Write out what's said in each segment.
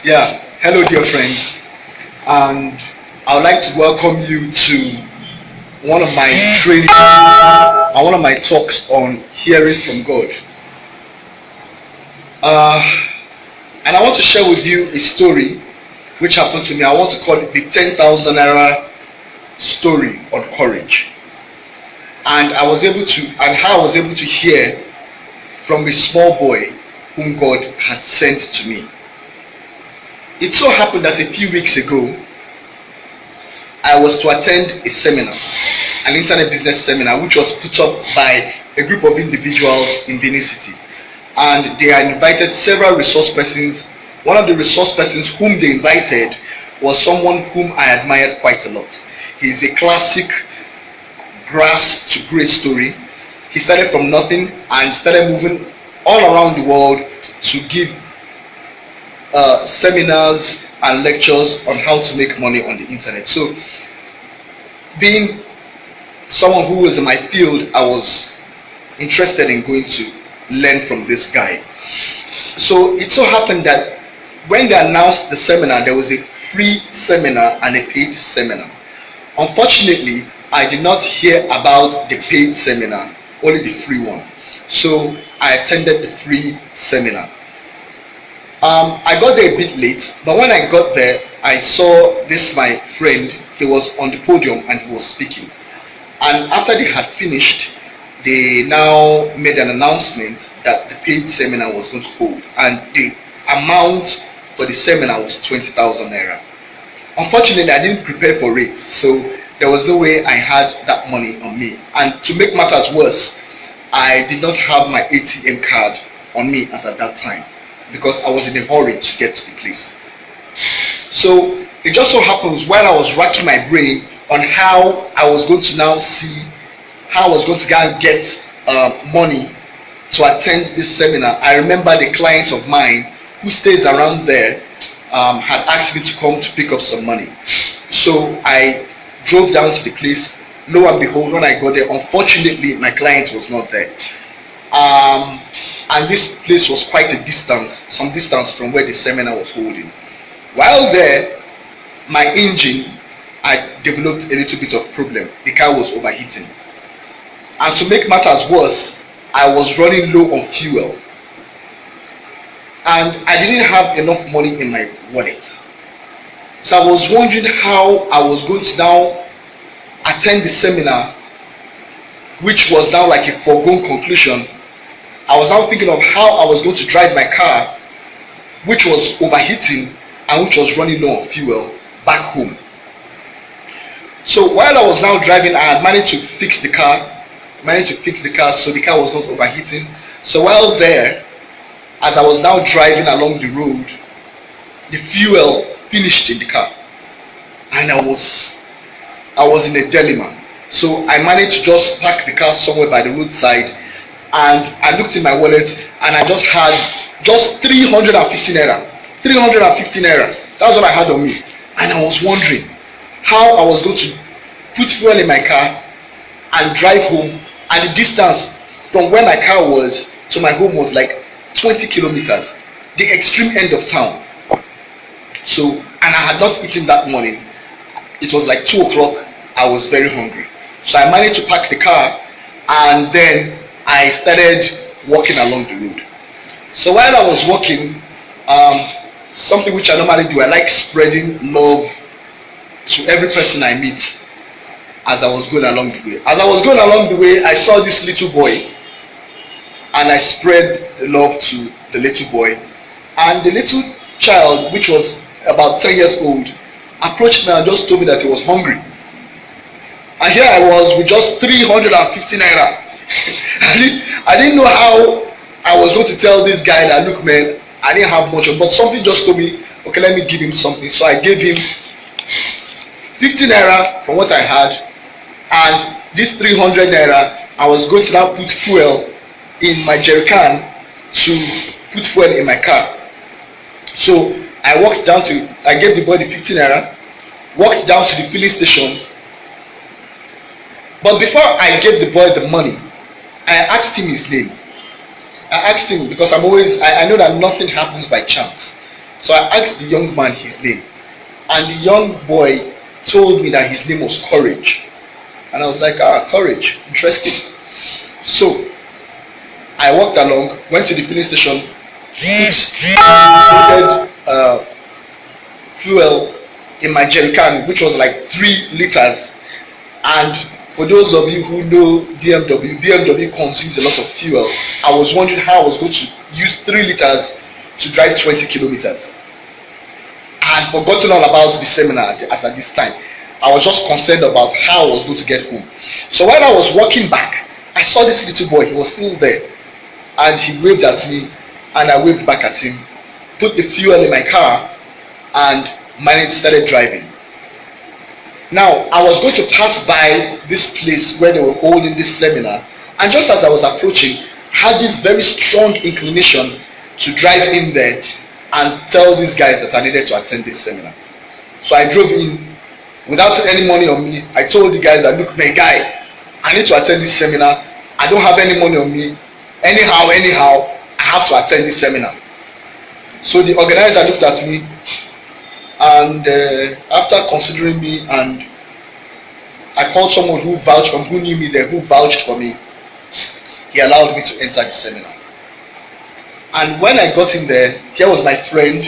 Yeah, hello, dear friends, and I would like to welcome you to one of my trainings and one of my talks on hearing from God. Uh, and I want to share with you a story which happened to me. I want to call it the 10,000 naira story on courage. And how I was able to hear from a small boy whom God had sent to me. It so happened that a few weeks ago, I was to attend a seminar, an internet business seminar, which was put up by a group of individuals in Benin City. And they had invited several resource persons. One of the resource persons whom they invited was someone whom I admired quite a lot. He's a classic grass to grace story. He started from nothing and started moving all around the world to give seminars and lectures on how to make money on the internet. So, being someone who was in my field, I was interested in going to learn from this guy. So it so happened that when they announced the seminar, there was a free seminar and a paid seminar. Unfortunately, I did not hear about the paid seminar, only the free one. So I attended the free seminar. I got there a bit late, but when I got there, I saw this my friend. He was on the podium and he was speaking. And after they had finished, they now made an announcement that the paid seminar was going to hold, and the amount for the seminar was 20,000 naira. Unfortunately, I didn't prepare for it, so there was no way I had that money on me. And to make matters worse, I did not have my ATM card on me as at that time, because I was in a hurry to get to the place. So it just so happens, while I was racking my brain on how I was going to now see how I was going to go and get money to attend this seminar, I remember the client of mine who stays around there had asked me to come to pick up some money. So I drove down to the place. Lo and behold, when I got there, unfortunately my client was not there. And this place was quite a distance, some distance from where the seminar was holding. While there, my engine, I developed a little bit of problem. The car was overheating. And to make matters worse, I was running low on fuel. And I didn't have enough money in my wallet. So I was wondering how I was going to now attend the seminar, which was now like a foregone conclusion. I was now thinking of how I was going to drive my car, which was overheating and which was running low on fuel, back home. So while I was now driving, I had managed to fix the car so the car was not overheating. So while there, as I was now driving along the road, the fuel finished in the car, and I was in a dilemma. So I managed to just park the car somewhere by the roadside, and I looked in my wallet and I just had just 350 naira. 350 naira. That's what I had on me. And I was wondering how I was going to put fuel in my car and drive home, and the distance from where my car was to my home was like 20 kilometers, the extreme end of town. So, and I had not eaten that morning. It was like 2 o'clock. I was very hungry. So I managed to park the car, and then I started walking along the road. So while I was walking, something which I normally do, I like spreading love to every person I meet as I was going along the way. As I was going along the way, I saw this little boy, and I spread love to the little boy. And the little child, which was about 10 years old, approached me and just told me that he was hungry. And here I was with just 350 naira. I didn't know how I was going to tell this guy that, look man, I didn't have much, but something just told me, okay, let me give him something. So I gave him 50 naira from what I had, and this 300 naira, I was going to now put fuel in my jerry can to put fuel in my car. So I gave the boy the 50 naira, walked down to the filling station. But before I gave the boy the money, I asked him his name. I asked him because I know that nothing happens by chance. So I asked the young man his name, and the young boy told me that his name was Courage. And I was like, ah, Courage, interesting. So I walked along, went to the filling station, put fuel in my jerry can, which was like 3 liters. And for those of you who know BMW consumes a lot of fuel. I was wondering how I was going to use 3 liters to drive 20 kilometers. I had forgotten all about the seminar as at this time. I was just concerned about how I was going to get home. So while I was walking back, I saw this little boy. He was still there, and he waved at me, and I waved back at him, put the fuel in my car, and started driving. Now, I was going to pass by this place where they were holding this seminar, and just as I was approaching, I had this very strong inclination to drive in there and tell these guys that I needed to attend this seminar. So I drove in without any money on me. I told the guys that, look, my guy, I need to attend this seminar. I don't have any money on me. Anyhow, I have to attend this seminar. So the organizer looked at me, and after considering me, and I called someone who knew me there, who vouched for me, he allowed me to enter the seminar. And when I got in there, here was my friend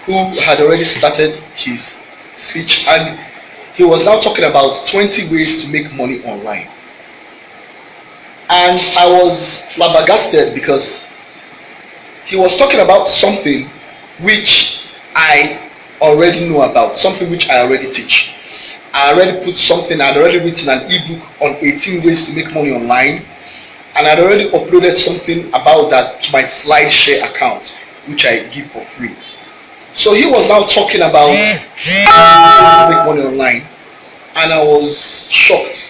who had already started his speech, and he was now talking about 20 ways to make money online. And I was flabbergasted because he was talking about something which I already know about, something which I already teach. I'd already written an ebook on 18 ways to make money online, and I'd already uploaded something about that to my SlideShare account, which I give for free. So he was now talking about how to make money online, and I was shocked.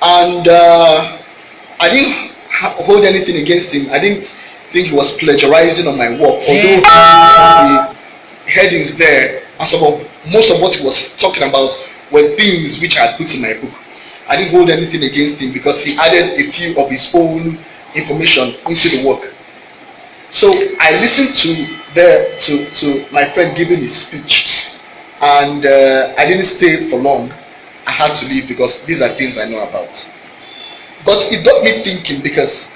And I didn't hold anything against him. I didn't think he was plagiarizing on my work, although the headings there and most of what he was talking about were things which I had put in my book. I didn't hold anything against him because he added a few of his own information into the work. So I listened to my friend giving his speech, and I didn't stay for long. I had to leave because these are things I know about. But it got me thinking, because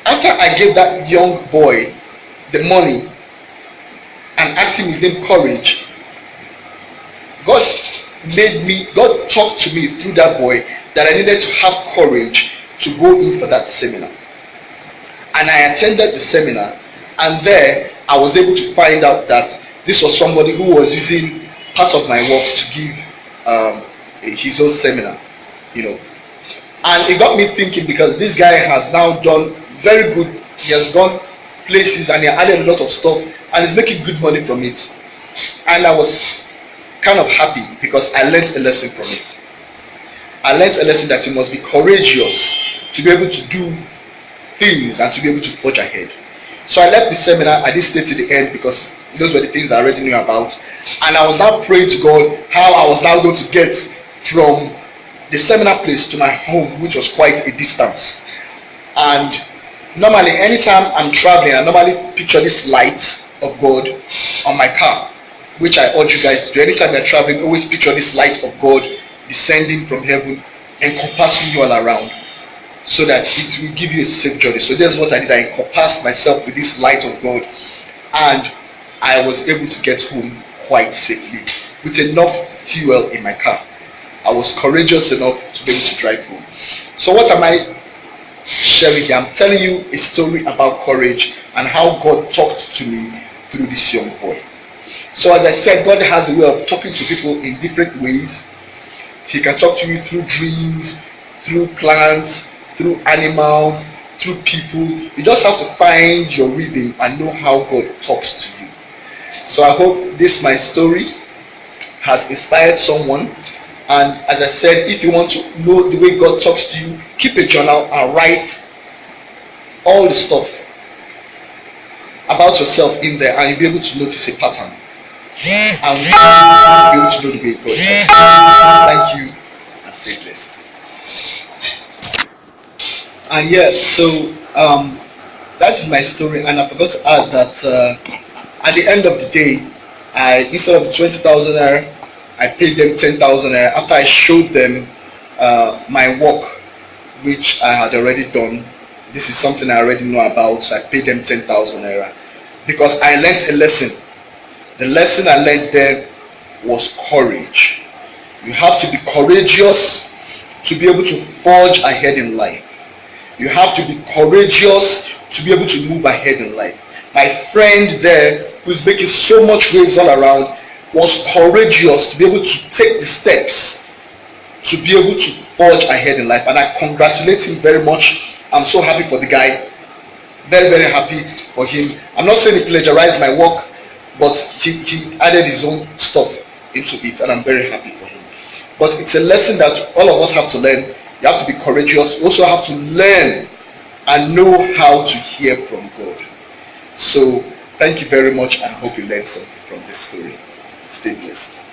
after I gave that young boy the money and asked him his name Courage, God talked to me through that boy that I needed to have courage to go in for that seminar. And I attended the seminar, and there I was able to find out that this was somebody who was using part of my work to give his own seminar, And it got me thinking, because this guy has now done very good. He has gone places and he added a lot of stuff and is making good money from it. And I was kind of happy because I learned a lesson from it. I learned a lesson that you must be courageous to be able to do things and to be able to forge ahead. So I left the seminar. I didn't stay to the end because those were the things I already knew about. And I was now praying to God how I was now going to get from the seminar place to my home, which was quite a distance. And normally, anytime I'm traveling, I normally picture this light of God on my car, which I urge you guys to do. Anytime you're traveling, always picture this light of God descending from heaven, encompassing you all around, so that it will give you a safe journey. So that's what I did. I encompassed myself with this light of God, and I was able to get home quite safely with enough fuel in my car. I was courageous enough to be able to drive home. So what am I sharing here? I'm telling you a story about courage and how God talked to me through this young boy. So as I said, God has a way of talking to people in different ways. He can talk to you through dreams, through plants, through animals, through people. You just have to find your rhythm and know how God talks to you. So I hope this my story has inspired someone. And as I said, if you want to know the way God talks to you, keep a journal and write all the stuff about yourself in there, and you'll be able to notice a pattern. And you'll be able to know the way God talks. Thank you, and stay blessed. And yeah, so that is my story, and I forgot to add that At the end of the day, I, instead of the 20,000 naira, I paid them 10,000 naira after I showed them my work, which I had already done. This is something I already know about, so I paid them 10,000 naira because I learned a lesson. The lesson I learned there was courage. You have to be courageous to be able to forge ahead in life. You have to be courageous to be able to move ahead in life. My friend there, who's making so much waves all around, was courageous to be able to take the steps to be able to forge ahead in life, and I congratulate him very much. I'm so happy for the guy, very very happy for him. I'm not saying he plagiarized my work, but he added his own stuff into it, and I'm very happy for him. But it's a lesson that all of us have to learn. You have to be courageous. You also have to learn and know how to hear from God. So thank you very much. I hope you learned something from this story. Stay blessed.